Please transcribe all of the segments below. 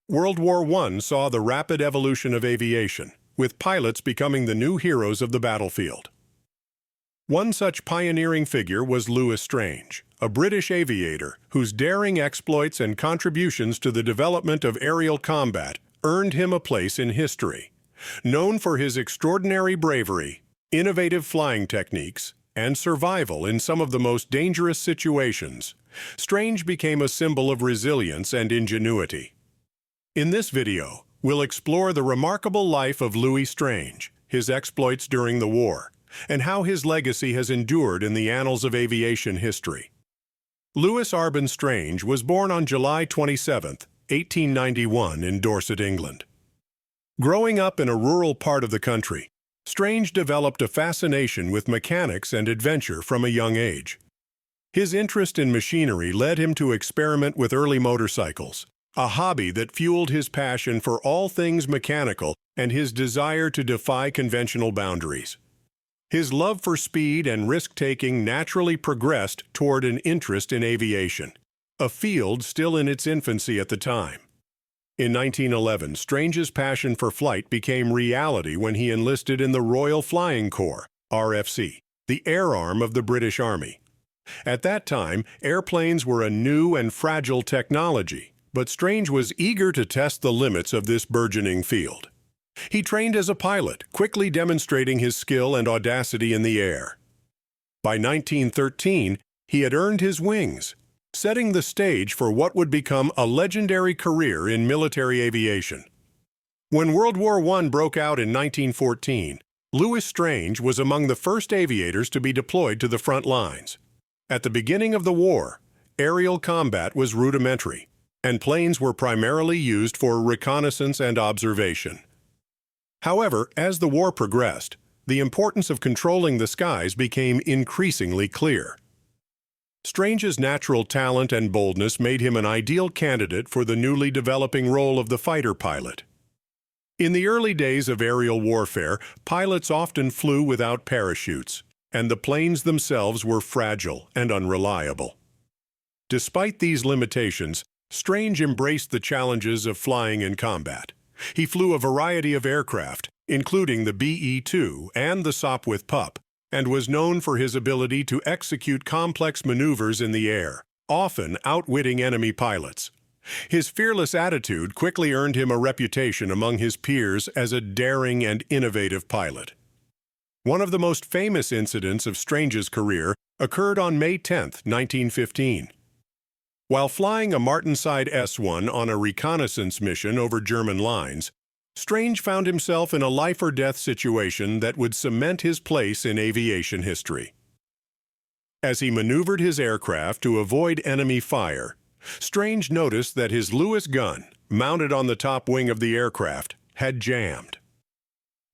World War I saw the rapid evolution of aviation, with pilots becoming the new heroes of the battlefield. One such pioneering figure was Louis Strange, a British aviator whose daring exploits and contributions to the development of aerial combat earned him a place in history. Known for his extraordinary bravery, innovative flying techniques, and survival in some of the most dangerous situations, Strange became a symbol of resilience and ingenuity. In this video, we'll explore the remarkable life of Louis Strange, his exploits during the war, and how his legacy has endured in the annals of aviation history. Louis Arbon Strange was born on July 27, 1891 in Dorset, England. Growing up in a rural part of the country, Strange developed a fascination with mechanics and adventure from a young age. His interest in machinery led him to experiment with early motorcycles, a hobby that fueled his passion for all things mechanical and his desire to defy conventional boundaries. His love for speed and risk-taking naturally progressed toward an interest in aviation, a field still in its infancy at the time. In 1911, Strange's passion for flight became reality when he enlisted in the Royal Flying Corps, RFC, the air arm of the British Army. At that time, airplanes were a new and fragile technology, but Strange was eager to test the limits of this burgeoning field. He trained as a pilot, quickly demonstrating his skill and audacity in the air. By 1913, he had earned his wings, setting the stage for what would become a legendary career in military aviation. When World War I broke out in 1914, Louis Strange was among the first aviators to be deployed to the front lines. At the beginning of the war, aerial combat was rudimentary, and planes were primarily used for reconnaissance and observation. However, as the war progressed, the importance of controlling the skies became increasingly clear. Strange's natural talent and boldness made him an ideal candidate for the newly developing role of the fighter pilot. In the early days of aerial warfare, pilots often flew without parachutes, and the planes themselves were fragile and unreliable. Despite these limitations, Strange embraced the challenges of flying in combat. He flew a variety of aircraft, including the BE-2 and the Sopwith Pup, and was known for his ability to execute complex maneuvers in the air, often outwitting enemy pilots. His fearless attitude quickly earned him a reputation among his peers as a daring and innovative pilot. One of the most famous incidents of Strange's career occurred on May 10, 1915. While flying a Martinsyde S-1 on a reconnaissance mission over German lines, Strange found himself in a life-or-death situation that would cement his place in aviation history. As he maneuvered his aircraft to avoid enemy fire, Strange noticed that his Lewis gun, mounted on the top wing of the aircraft, had jammed.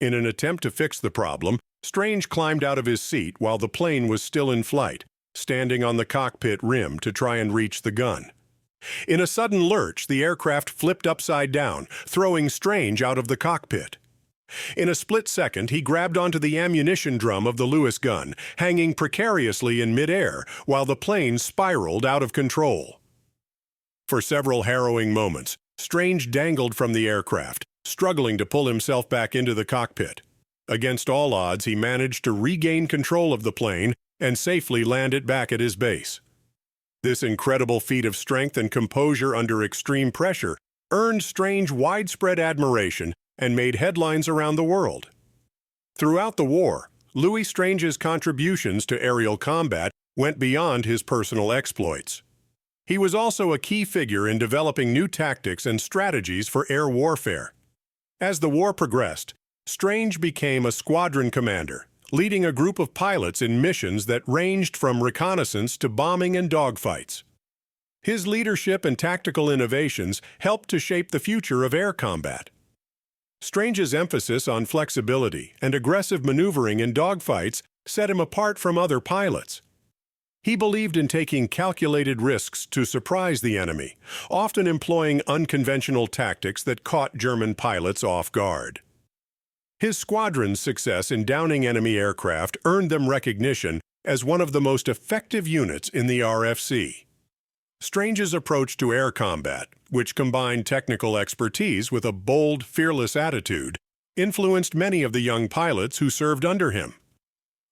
In an attempt to fix the problem, Strange climbed out of his seat while the plane was still in flight, standing on the cockpit rim to try and reach the gun. In a sudden lurch, the aircraft flipped upside down, throwing Strange out of the cockpit. In a split second, he grabbed onto the ammunition drum of the Lewis gun, hanging precariously in midair while the plane spiraled out of control. For several harrowing moments, Strange dangled from the aircraft, struggling to pull himself back into the cockpit. Against all odds, he managed to regain control of the plane and safely land it back at his base. This incredible feat of strength and composure under extreme pressure earned Strange widespread admiration and made headlines around the world. Throughout the war, Louis Strange's contributions to aerial combat went beyond his personal exploits. He was also a key figure in developing new tactics and strategies for air warfare. As the war progressed, Strange became a squadron commander, leading a group of pilots in missions that ranged from reconnaissance to bombing and dogfights. His leadership and tactical innovations helped to shape the future of air combat. Strange's emphasis on flexibility and aggressive maneuvering in dogfights set him apart from other pilots. He believed in taking calculated risks to surprise the enemy, often employing unconventional tactics that caught German pilots off guard. His squadron's success in downing enemy aircraft earned them recognition as one of the most effective units in the RFC. Strange's approach to air combat, which combined technical expertise with a bold, fearless attitude, influenced many of the young pilots who served under him.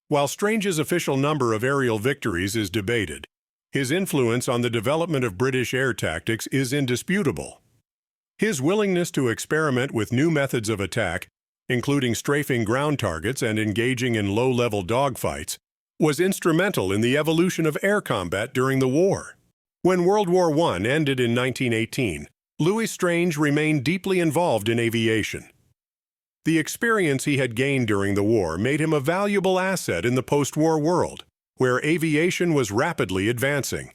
While Strange's official number of aerial victories is debated, his influence on the development of British air tactics is indisputable. His willingness to experiment with new methods of attack, including strafing ground targets and engaging in low-level dogfights, was instrumental in the evolution of air combat during the war. When World War I ended in 1918, Louis Strange remained deeply involved in aviation. The experience he had gained during the war made him a valuable asset in the post-war world, where aviation was rapidly advancing.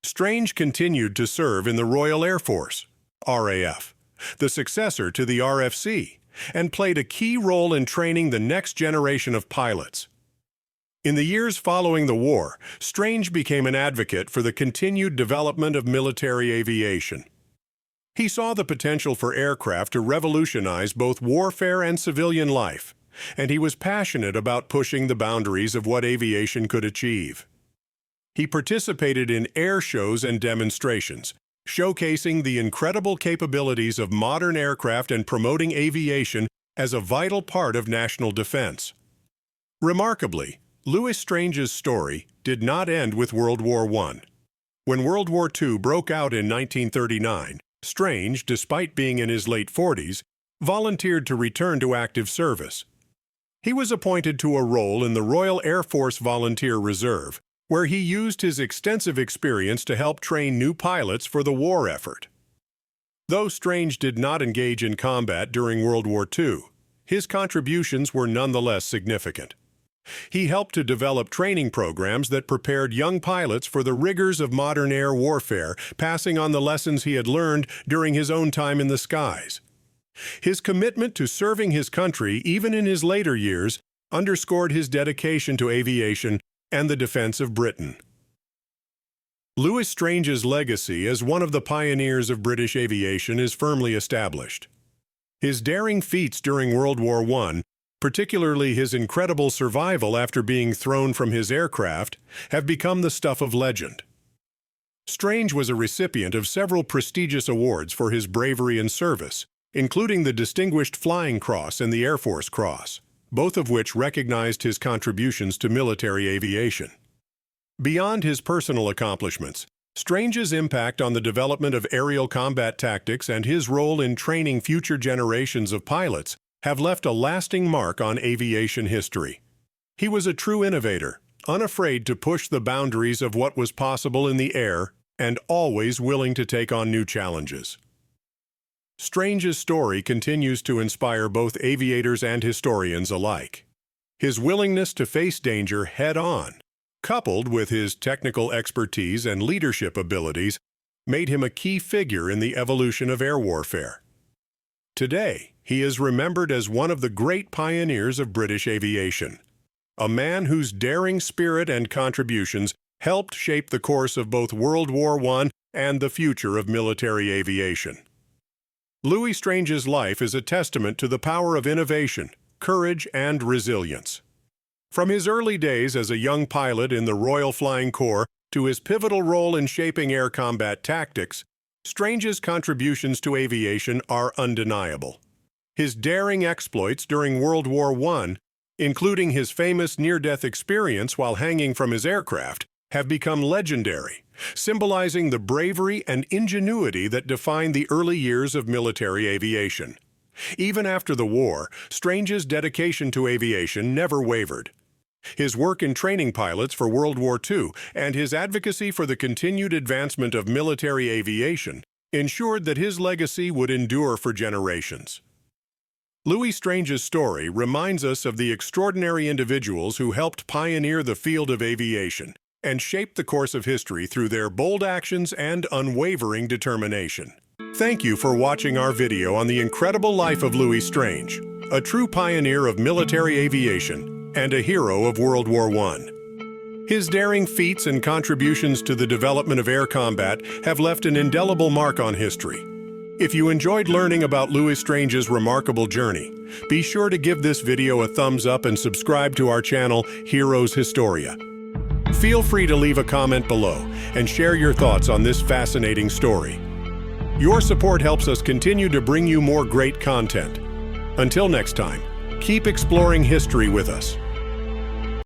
Strange continued to serve in the Royal Air Force, RAF, the successor to the RFC, and played a key role in training the next generation of pilots. In the years following the war, Strange became an advocate for the continued development of military aviation. He saw the potential for aircraft to revolutionize both warfare and civilian life, and he was passionate about pushing the boundaries of what aviation could achieve. He participated in air shows and demonstrations, showcasing the incredible capabilities of modern aircraft and promoting aviation as a vital part of national defense. Remarkably, Louis Strange's story did not end with World War I. When World War II broke out in 1939, Strange, despite being in his late 40s, volunteered to return to active service. He was appointed to a role in the Royal Air Force Volunteer Reserve, where he used his extensive experience to help train new pilots for the war effort. Though Strange did not engage in combat during World War II, his contributions were nonetheless significant. He helped to develop training programs that prepared young pilots for the rigors of modern air warfare, passing on the lessons he had learned during his own time in the skies. His commitment to serving his country, even in his later years, underscored his dedication to aviation and the defense of Britain. Louis Strange's legacy as one of the pioneers of British aviation is firmly established. His daring feats during World War I, particularly his incredible survival after being thrown from his aircraft, have become the stuff of legend. Strange was a recipient of several prestigious awards for his bravery and service, including the Distinguished Flying Cross and the Air Force Cross, both of which recognized his contributions to military aviation. Beyond his personal accomplishments, Strange's impact on the development of aerial combat tactics and his role in training future generations of pilots have left a lasting mark on aviation history. He was a true innovator, unafraid to push the boundaries of what was possible in the air and always willing to take on new challenges. Strange's story continues to inspire both aviators and historians alike. His willingness to face danger head-on, coupled with his technical expertise and leadership abilities, made him a key figure in the evolution of air warfare. Today, he is remembered as one of the great pioneers of British aviation, a man whose daring spirit and contributions helped shape the course of both World War I and the future of military aviation. Louis Strange's life is a testament to the power of innovation, courage, and resilience. From his early days as a young pilot in the Royal Flying Corps to his pivotal role in shaping air combat tactics, Strange's contributions to aviation are undeniable. His daring exploits during World War I, including his famous near-death experience while hanging from his aircraft, have become legendary, symbolizing the bravery and ingenuity that defined the early years of military aviation. Even after the war, Strange's dedication to aviation never wavered. His work in training pilots for World War II and his advocacy for the continued advancement of military aviation ensured that his legacy would endure for generations. Louis Strange's story reminds us of the extraordinary individuals who helped pioneer the field of aviation and shape the course of history through their bold actions and unwavering determination. Thank you for watching our video on the incredible life of Louis Strange, a true pioneer of military aviation and a hero of World War I. His daring feats and contributions to the development of air combat have left an indelible mark on history. If you enjoyed learning about Louis Strange's remarkable journey, be sure to give this video a thumbs up and subscribe to our channel, Historia. Feel free to leave a comment below and share your thoughts on this fascinating story. Your support helps us continue to bring you more great content. Until next time, keep exploring history with us.